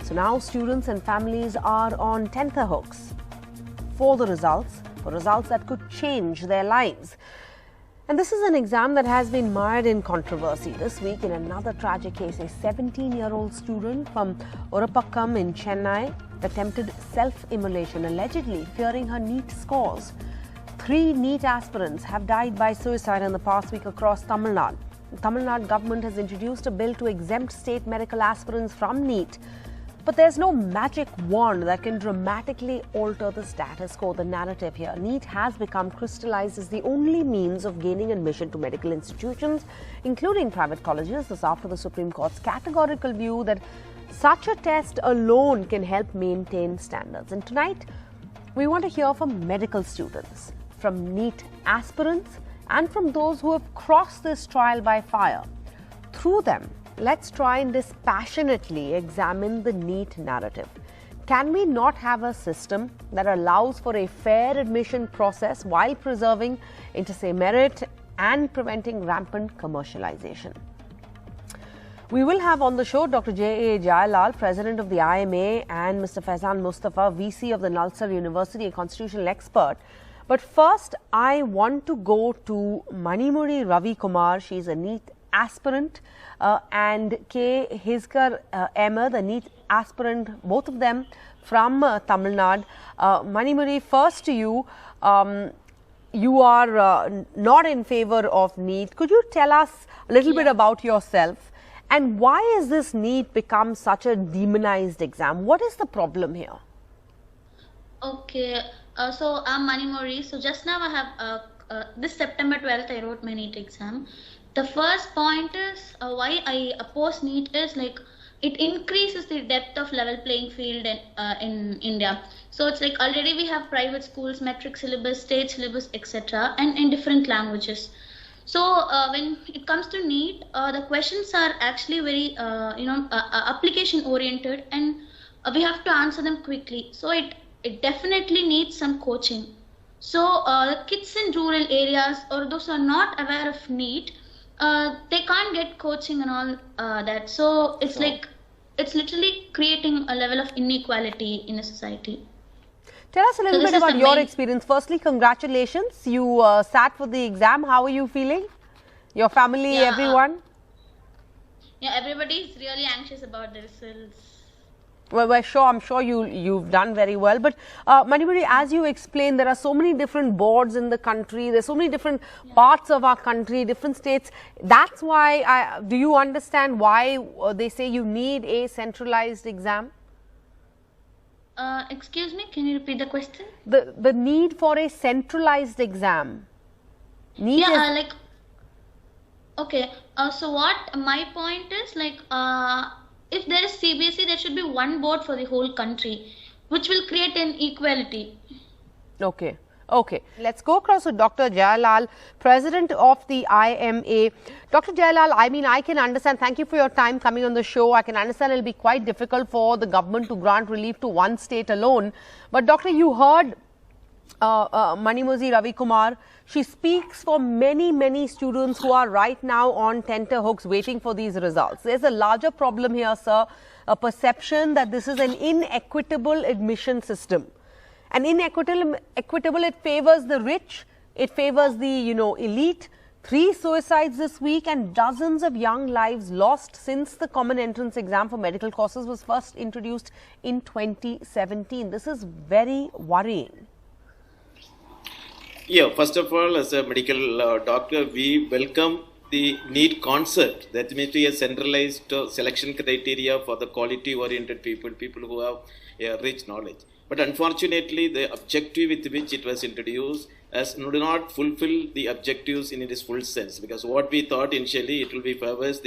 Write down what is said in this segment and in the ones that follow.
So now students and families are on tenterhooks for results that could change their lives. And this is an exam that has been mired in controversy. This week, in another tragic case, a 17-year-old student from Orapakkam in Chennai attempted self-immolation, allegedly fearing her NEET scores. 3 NEET aspirants have died by suicide in the past week across Tamil Nadu. The Tamil Nadu government has introduced a bill to exempt state medical aspirants from NEET. But there's no magic wand that can dramatically alter the status quo. The narrative here, NEET has become crystallized as the only means of gaining admission to medical institutions, including private colleges. This after the Supreme Court's categorical view that such a test alone can help maintain standards. And tonight, we want to hear from medical students, from NEET aspirants, and from those who have crossed this trial by fire. Through them, let's try and dispassionately examine the NEET narrative. Can we not have a system that allows for a fair admission process while preserving inter-se merit and preventing rampant commercialization? We will have on the show Dr. J.A. Jayalal, President of the IMA, and Mr. Faizan Mustafa, VC of the Nalsar University, a constitutional expert. But first, I want to go to Manimuri Ravi Kumar. She's a NEET aspirant, and K. Hiskar Emma, the NEET aspirant, both of them from Tamil Nadu. Manimuri, first to you. You are not in favor of NEET. Could you tell us a little bit about yourself? And why has this NEET become such a demonized exam? What is the problem here? Okay, so I'm Manimuri. So just now I have, this September 12th, I wrote my NEET exam. The first point is why I oppose NEET is like it increases the depth of level playing field in India. So it's like already we have private schools, metric syllabus, state syllabus, etc. and in different languages. So when it comes to NEET, the questions are actually very application oriented, and we have to answer them quickly. So it definitely needs some coaching. So the kids in rural areas or those who are not aware of NEET, they can't get coaching and all that. So it's like, it's literally creating a level of inequality in a society. Tell us a little bit about your experience. Firstly, congratulations. You sat for the exam. How are you feeling? Your family, everyone? Yeah, everybody is really anxious about the results. Well, I'm sure you've done very well. But Manimuri, as you explained, there are so many different boards in the country. There's so many different parts of our country, different states. That's why, do you understand why they say you need a centralized exam? Excuse me, can you repeat the question? The need for a centralized exam. Okay, so what my point is, like, if there is CBSE, there should be one board for the whole country, which will create an equality. Okay. Let's go across to Dr. Jayalal, President of the IMA. Dr. Jayalal, I mean, I can understand, thank you for your time coming on the show. I can understand it will be quite difficult for the government to grant relief to one state alone. But Doctor, you heard Manimuri Ravi Kumar. She speaks for many students who are right now on tenterhooks waiting for these results. There's a larger problem here, sir, a perception that this is an inequitable admission system. And inequitable, it favors the rich, it favors the, elite. 3 suicides this week and dozens of young lives lost since the common entrance exam for medical courses was first introduced in 2017. This is very worrying. Yeah, first of all, as a medical doctor, we welcome the NEET concept. That means a centralized selection criteria for the quality-oriented people who have a rich knowledge. But unfortunately, the objective with which it was introduced do not fulfill the objectives in its full sense. Because what we thought initially, it will be favors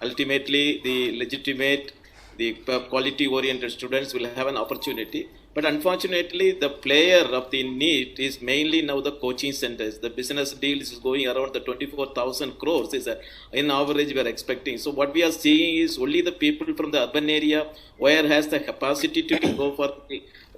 ultimately the legitimate, the quality-oriented students will have an opportunity. But unfortunately, the player of the NEET is mainly now the coaching centers. The business deals is going around the 24,000 crores is in average we are expecting. So what we are seeing is only the people from the urban area where has the capacity to go for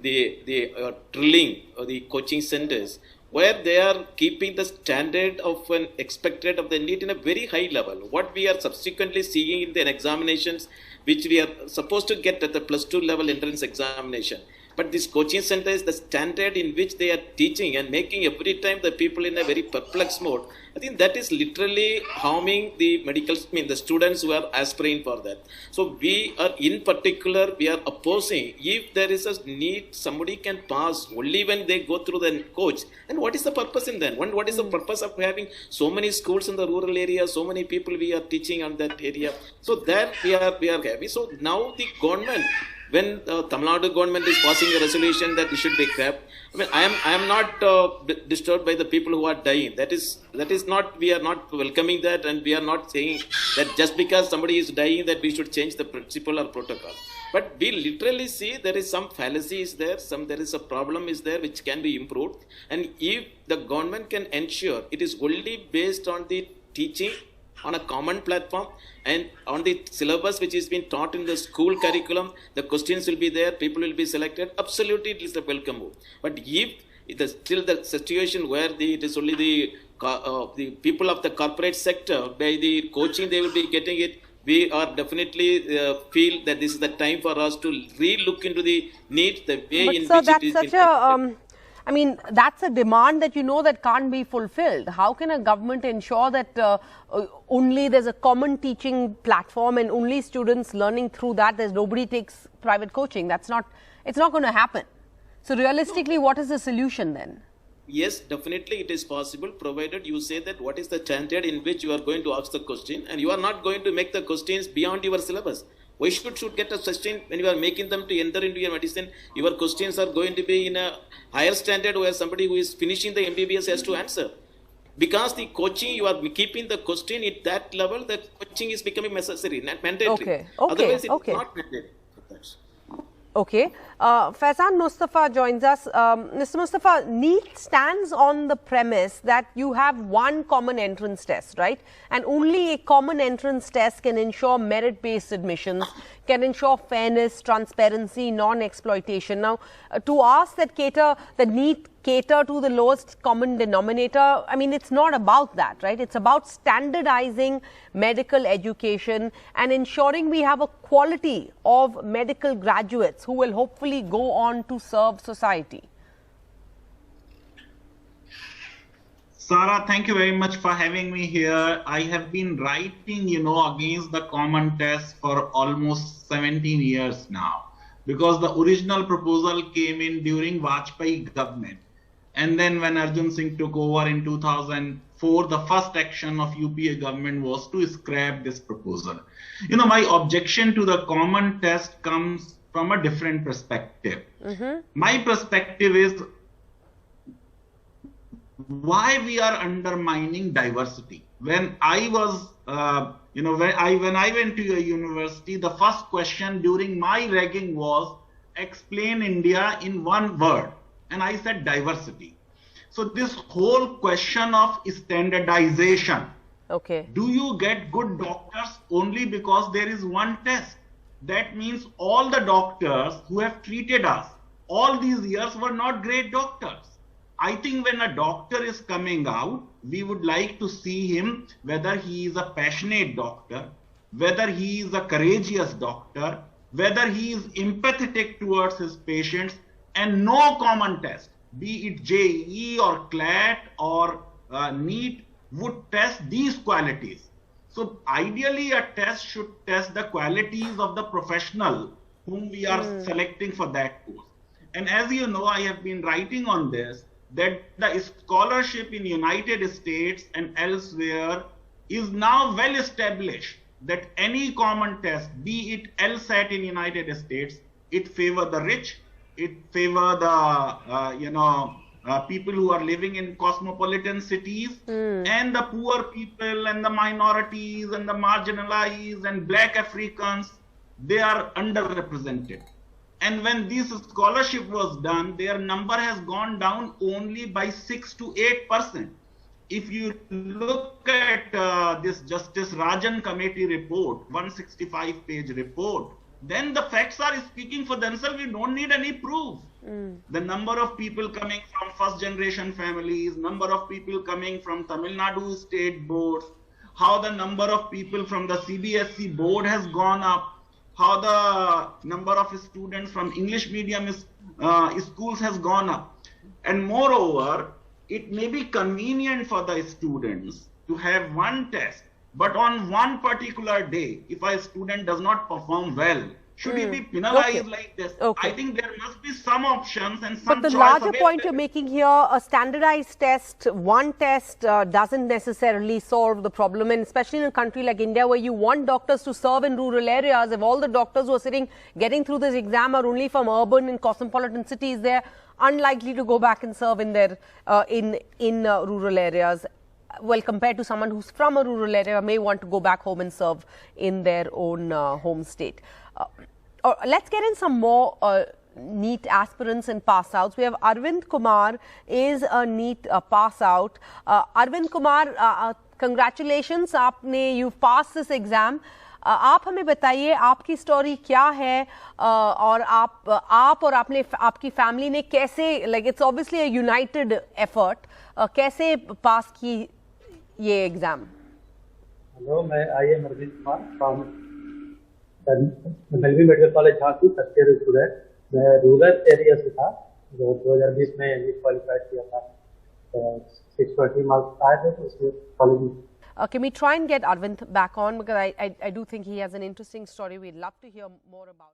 the drilling or the coaching centers where they are keeping the standard of an expected of the NEET in a very high level. What we are subsequently seeing in the examinations, which we are supposed to get at the +2 level entrance examination. But this coaching center is the standard in which they are teaching and making every time the people in a very perplexed mode. I think that is literally harming the the students who are aspiring for that. So we are in particular, we are opposing, if there is a need, somebody can pass only when they go through the coach. And what is the purpose in that? What is the purpose of having so many schools in the rural area, so many people we are teaching on that area? So that we are happy. So now the government, when Tamil Nadu government is passing a resolution that it should be kept, I mean, I am not disturbed by the people who are dying. That is not, we are not welcoming that, and we are not saying that just because somebody is dying that we should change the principle or protocol. But we literally see there is some fallacy is there, there is a problem is there which can be improved. And if the government can ensure it is only based on the teaching on a common platform and on the syllabus which is being taught in the school curriculum, the questions will be there, people will be selected, absolutely it is a welcome move. But if it is still the situation where it is only the people of the corporate sector, by the coaching they will be getting it, we are definitely feel that this is the time for us to re-look into the need, the way but in sir, which that's it is such being I mean, that's a demand that that can't be fulfilled. How can a government ensure that only there's a common teaching platform and only students learning through that, there's nobody takes private coaching? It's not going to happen. So realistically, what is the solution then? Yes, definitely it is possible, provided you say that what is the standard in which you are going to ask the question, and you are not going to make the questions beyond your syllabus. Why should get a question when you are making them to enter into your medicine? Your questions are going to be in a higher standard where somebody who is finishing the MBBS has to answer. Because the coaching, you are keeping the question at that level, the coaching is becoming necessary, not mandatory. Okay. Otherwise, it is not mandatory. Okay. Faizan Mustafa joins us. Mr. Mustafa, NEET stands on the premise that you have one common entrance test, right? And only a common entrance test can ensure merit-based admissions, can ensure fairness, transparency, non-exploitation. Now, to ask that NEET cater to the lowest common denominator, I mean, it's not about that, right? It's about standardizing medical education and ensuring we have a quality of medical graduates who will hopefully go on to serve society. Sarah, thank you very much for having me here. I have been writing, against the common test for almost 17 years now, because the original proposal came in during Vajpayee government. And then when Arjun Singh took over in 2004, the first action of UPA government was to scrap this proposal. My objection to the common test comes from a different perspective. My perspective is why we are undermining diversity. When I was, when I went to a university, the first question during my ragging was, explain India in one word. And I said diversity. So this whole question of standardization. Okay. Do you get good doctors only because there is one test? That means all the doctors who have treated us all these years were not great doctors. I think when a doctor is coming out, we would like to see him, whether he is a passionate doctor, whether he is a courageous doctor, whether he is empathetic towards his patients, and no common test, be it JEE or CLAT or NEET, would test these qualities. So ideally, a test should test the qualities of the professional whom we are selecting for that course. And as you know, I have been writing on this, that the scholarship in United States and elsewhere is now well established that any common test, be it LSAT in United States, it favor the rich, it favor the people who are living in cosmopolitan cities, and the poor people and the minorities and the marginalized and black Africans, they are underrepresented. And when this scholarship was done, their number has gone down only by 6 to 8%. If you look at this Justice Rajan Committee report, 165-page report, then the facts are speaking for themselves. We don't need any proof. The number of people coming from first generation families, number of people coming from Tamil Nadu state boards, how the number of people from the CBSE board has gone up, how the number of students from English medium schools has gone up. And moreover, it may be convenient for the students to have one test, but on one particular day, if a student does not perform well, should he be penalized like this? I think there must be some options and some. But the larger point you're making here, a standardized test, one test doesn't necessarily solve the problem. And especially in a country like India, where you want doctors to serve in rural areas, if all the doctors who are getting through this exam are only from urban and cosmopolitan cities, they're unlikely to go back and serve in their rural areas. Well, compared to someone who's from a rural area, may want to go back home and serve in their own home state. Let's get in some more NEET aspirants and pass outs. We have Arvind Kumar is a NEET pass out. Arvind Kumar, congratulations, you've passed this exam. आप हमें बताइए आपकी story क्या है और आप और आपकी फैमिली ने कैसे, like it's obviously a united effort, कैसे पास की ये एग्जाम? हेलो, मैं IIM Arvind Kumar from LV medical college Jhansi, first year student. मैं रूरल एरिया से था, जो 2020 में नीट क्वालिफाइड किया था, 620 मार्क्स आए थे, तो उसमें कॉलेज में। Can we try and get Arvind back on, because I do think he has an interesting story we'd love to hear more about.